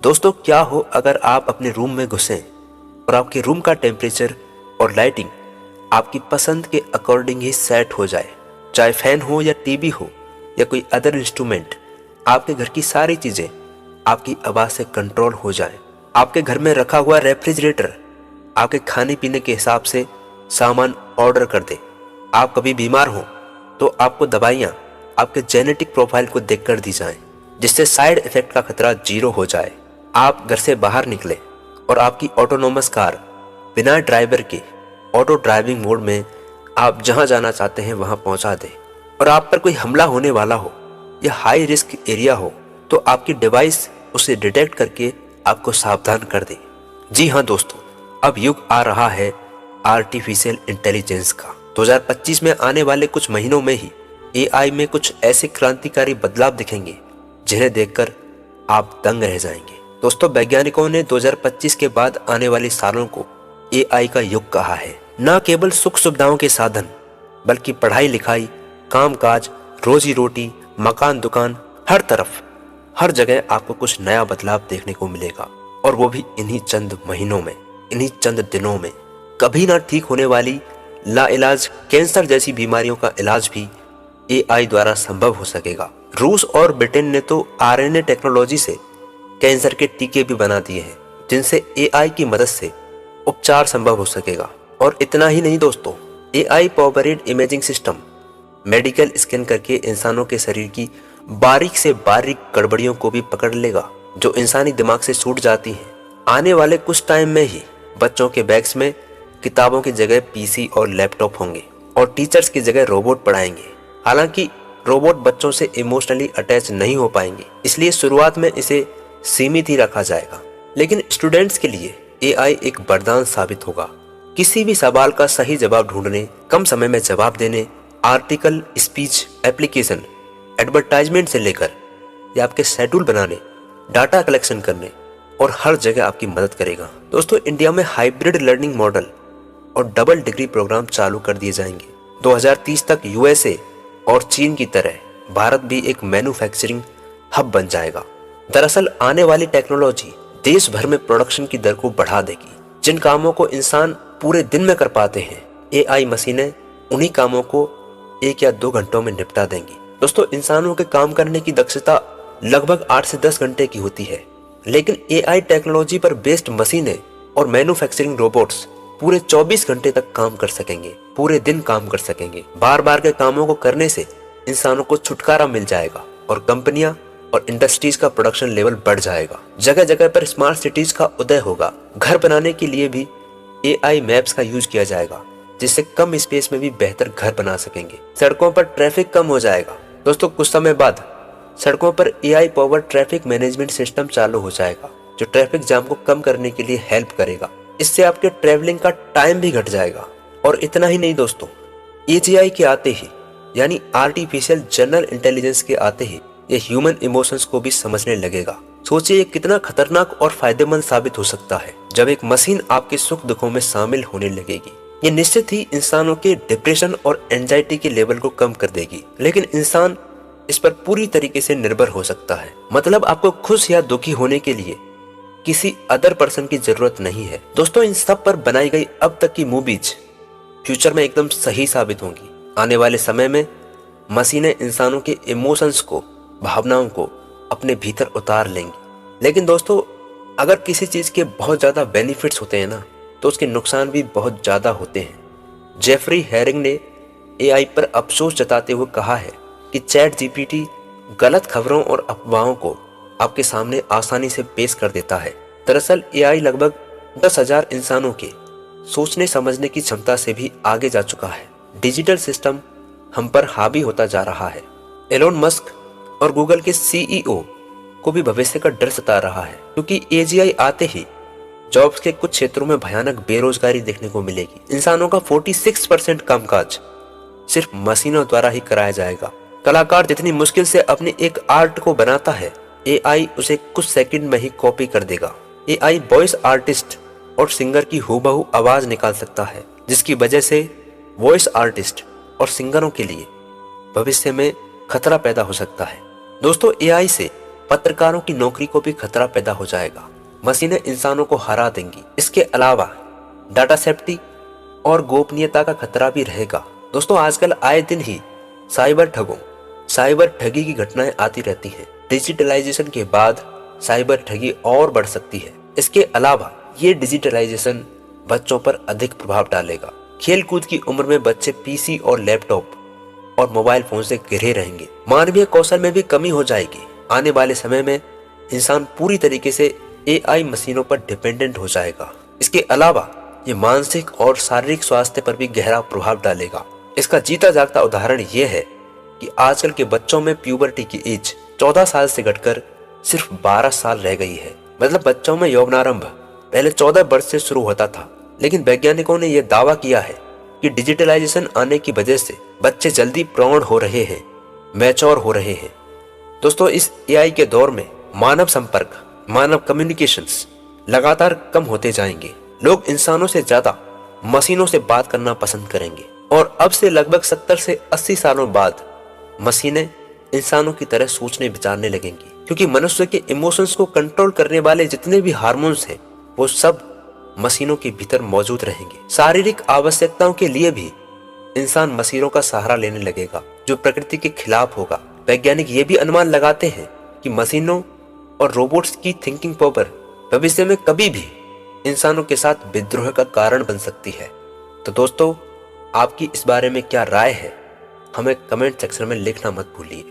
दोस्तों, क्या हो अगर आप अपने रूम में घुसें और आपके रूम का टेम्परेचर और लाइटिंग आपकी पसंद के अकॉर्डिंग ही सेट हो जाए। चाहे फैन हो या टीवी हो या कोई अदर इंस्ट्रूमेंट, आपके घर की सारी चीज़ें आपकी आवाज़ से कंट्रोल हो जाए। आपके घर में रखा हुआ रेफ्रिजरेटर आपके खाने पीने के हिसाब से सामान ऑर्डर कर दे। आप कभी बीमार हो तो आपको दवाइयाँ आपके जेनेटिक प्रोफाइल को देखकर दी जाएं, जिससे साइड इफेक्ट का खतरा 0 हो जाए। आप घर से बाहर निकले और आपकी ऑटोनोमस कार बिना ड्राइवर के ऑटो ड्राइविंग मोड में आप जहां जाना चाहते हैं वहां पहुंचा दे। और आप पर कोई हमला होने वाला हो या हाई रिस्क एरिया हो तो आपकी डिवाइस उसे डिटेक्ट करके आपको सावधान कर दे। जी हाँ दोस्तों, अब युग आ रहा है आर्टिफिशियल इंटेलिजेंस का। 2025 में आने वाले कुछ महीनों में ही एआई में कुछ ऐसे क्रांतिकारी बदलाव दिखेंगे जिन्हें देखकर आप दंग रह जाएंगे। दोस्तों, वैज्ञानिकों ने 2025 के बाद आने वाले सालों को एआई का युग कहा है। न केवल सुख सुविधाओं के साधन, बल्कि पढ़ाई लिखाई, कामकाज, रोजी रोटी, मकान, दुकान, हर तरफ हर जगह आपको कुछ नया बदलाव देखने को मिलेगा। और वो भी इन्हीं चंद महीनों में, इन्हीं चंद दिनों में। कभी ना ठीक होने वाली लाइलाज कैंसर जैसी बीमारियों का इलाज भी एआई द्वारा संभव हो सकेगा। रूस और ब्रिटेन ने तो आरएनए टेक्नोलॉजी से कैंसर के टीके भी बना दिए हैं, जिनसे एआई की मदद से उपचार संभव हो सकेगा। और इतना ही नहीं दोस्तों, AI powered imaging system medical scan करके इंसानों के शरीर की बारीक से बारीक गड़बड़ियों को भी पकड़ लेगा, जो इंसानी दिमाग से छूट जाती हैं। आने वाले कुछ टाइम में ही बच्चों के बैग्स में किताबों की जगह पीसी और लैपटॉप होंगे और टीचर्स की जगह रोबोट पढ़ाएंगे। हालांकि रोबोट बच्चों से इमोशनली अटैच नहीं हो पाएंगे, इसलिए शुरुआत में इसे सीमित ही रखा जाएगा। लेकिन स्टूडेंट्स के लिए एआई एक वरदान साबित होगा। किसी भी सवाल का सही जवाब ढूंढने, कम समय में जवाब देने, आर्टिकल, स्पीच, एप्लीकेशन, एडवर्टाइजमेंट से लेकर या आपके शेड्यूल बनाने, डाटा कलेक्शन करने और हर जगह आपकी मदद करेगा। दोस्तों, इंडिया में हाइब्रिड लर्निंग मॉडल और डबल डिग्री प्रोग्राम चालू कर दिए जाएंगे। 2030 तक यूएसए और चीन की तरह भारत भी एक मैन्युफैक्चरिंग हब बन जाएगा। दरअसल आने वाली टेक्नोलॉजी देश भर में प्रोडक्शन की दर को बढ़ा देगी। जिन कामों को इंसान पूरे दिन में कर पाते हैं, एआई मशीनें उन्हीं कामों को 1 या 2 घंटों में निपटा देंगी। दोस्तों, इंसानों के काम करने की दक्षता लगभग 8 से 10 घंटे की होती है, लेकिन एआई टेक्नोलॉजी पर बेस्ड मशीनें और मैन्युफैक्चरिंग रोबोट्स पूरे 24 घंटे तक काम कर सकेंगे, पूरे दिन काम कर सकेंगे। बार बार के कामों को करने से इंसानों को छुटकारा मिल जाएगा और कंपनियां और इंडस्ट्रीज का प्रोडक्शन लेवल बढ़ जाएगा। जगह जगह पर स्मार्ट सिटीज का उदय होगा। घर बनाने के लिए भी एआई मैप्स का यूज किया जाएगा, जिससे कम स्पेस में भी बेहतर घर बना सकेंगे। सड़कों पर ट्रैफिक कम हो जाएगा। दोस्तों, कुछ समय बाद सड़कों पर AI power traffic management system चालू हो जाएगा, जो ट्रैफिक जाम को कम करने के लिए हेल्प करेगा। इससे आपके ट्रैवलिंग का टाइम भी घट जाएगा। और इतना ही नहीं दोस्तों, एजीआई के आते ही, यानी आर्टिफिशियल जनरल इंटेलिजेंस के आते ही, ये ह्यूमन इमोशंस को भी समझने लगेगा। सोचिए ये कितना खतरनाक और फायदेमंद साबित हो सकता है जब एक मशीन आपके सुख दुखों में शामिल होने लगेगी। ये निश्चित ही इंसानों के डिप्रेशन और एंजाइटी के लेवल को कम कर देगी, लेकिन इंसान इस पर पूरी तरीके से निर्भर हो सकता है। मतलब आपको खुश या दुखी होने के लिए किसी अदर पर्सन की जरूरत नहीं है। दोस्तों, इन सब पर बनाई गई अब तक की मूवीज फ्यूचर में एकदम सही साबित होंगी। आने वाले समय में मशीनें इंसानों के इमोशंस को, भावनाओं को अपने भीतर उतार लेंगी। लेकिन दोस्तों, अगर किसी चीज के बहुत ज्यादा बेनिफिट्स होते हैं ना, तो उसके नुकसान भी बहुत ज्यादा होते हैं। जेफरी हेरिंग ने एआई पर अफसोस जताते हुए कहा है कि चैट जीपीटी गलत खबरों और अफवाहों को आपके सामने आसानी से पेश कर देता है। दरअसल एआई लगभग 10,000 इंसानों के सोचने समझने की क्षमता से भी आगे जा चुका है। डिजिटल सिस्टम हम पर हावी होता जा रहा है। एलोन मस्क और गूगल के सीईओ को भी भविष्य का डर सता रहा है, क्योंकि एजीआई आते ही जॉब्स के कुछ क्षेत्रों में भयानक बेरोजगारी देखने को मिलेगी। इंसानों का 46% कामकाज सिर्फ मशीनों द्वारा ही कराया जाएगा। कलाकार जितनी मुश्किल से अपनी एक आर्ट को बनाता है, एआई उसे कुछ सेकंड में ही कॉपी कर देगा। एआई वॉइस आर्टिस्ट और सिंगर की हूबहू आवाज निकाल सकता है, जिसकी वजह से वॉइस आर्टिस्ट और सिंगरों के लिए भविष्य में खतरा पैदा हो सकता है। दोस्तों, एआई से पत्रकारों की नौकरी को भी खतरा पैदा हो जाएगा। मशीनें इंसानों को हरा देंगी। इसके अलावा डाटा सेफ्टी और गोपनीयता का खतरा भी रहेगा। दोस्तों, आजकल आए दिन ही साइबर ठगी की घटनाएं आती रहती हैं। डिजिटलाइजेशन के बाद साइबर ठगी और बढ़ सकती है। इसके अलावा ये डिजिटलाइजेशन बच्चों पर अधिक प्रभाव डालेगा। खेलकूद की उम्र में बच्चे पीसी और लैपटॉप और मोबाइल फोन से घिरे रहेंगे। मानवीय कौशल में भी कमी हो जाएगी। आने वाले समय में इंसान पूरी तरीके से एआई मशीनों पर डिपेंडेंट हो जाएगा। इसके अलावा ये मानसिक और शारीरिक स्वास्थ्य पर भी गहरा प्रभाव डालेगा। इसका जीता जागता उदाहरण ये है कि आजकल के बच्चों में प्यूबर्टी की एज 14 साल से घटकर सिर्फ 12 साल रह गई है। मतलब बच्चों में यौवनारंभ पहले 14 वर्ष से शुरू होता था, लेकिन वैज्ञानिकों ने यह दावा किया है कि डिजिटलाइजेशन आने की वजह से बच्चे जल्दी प्रौढ़ हो रहे हैं, मैच्योर हो रहे हैं। दोस्तों, इस एआई के दौर में मानव संपर्क, मानव कम्युनिकेशंस लगातार कम होते जाएंगे। लोग इंसानों से ज्यादा मशीनों से बात करना पसंद करेंगे और अब से लगभग 70 से 80 सालों बाद मशीनें इंसानों की तरह सोचने विचारने लगेंगी, क्योंकि मनुष्य के इमोशंस को कंट्रोल करने वाले जितने भी हार्मोन्स हैं वो सब मशीनों के भीतर मौजूद रहेंगे। शारीरिक आवश्यकताओं के लिए भी इंसान मशीनों का सहारा लेने लगेगा, जो प्रकृति के खिलाफ होगा। वैज्ञानिक ये भी अनुमान लगाते हैं कि मशीनों और रोबोट्स की थिंकिंग पावर भविष्य में कभी भी इंसानों के साथ विद्रोह का कारण बन सकती है। तो दोस्तों, आपकी इस बारे में क्या राय है, हमें कमेंट सेक्शन में लिखना मत भूलिए।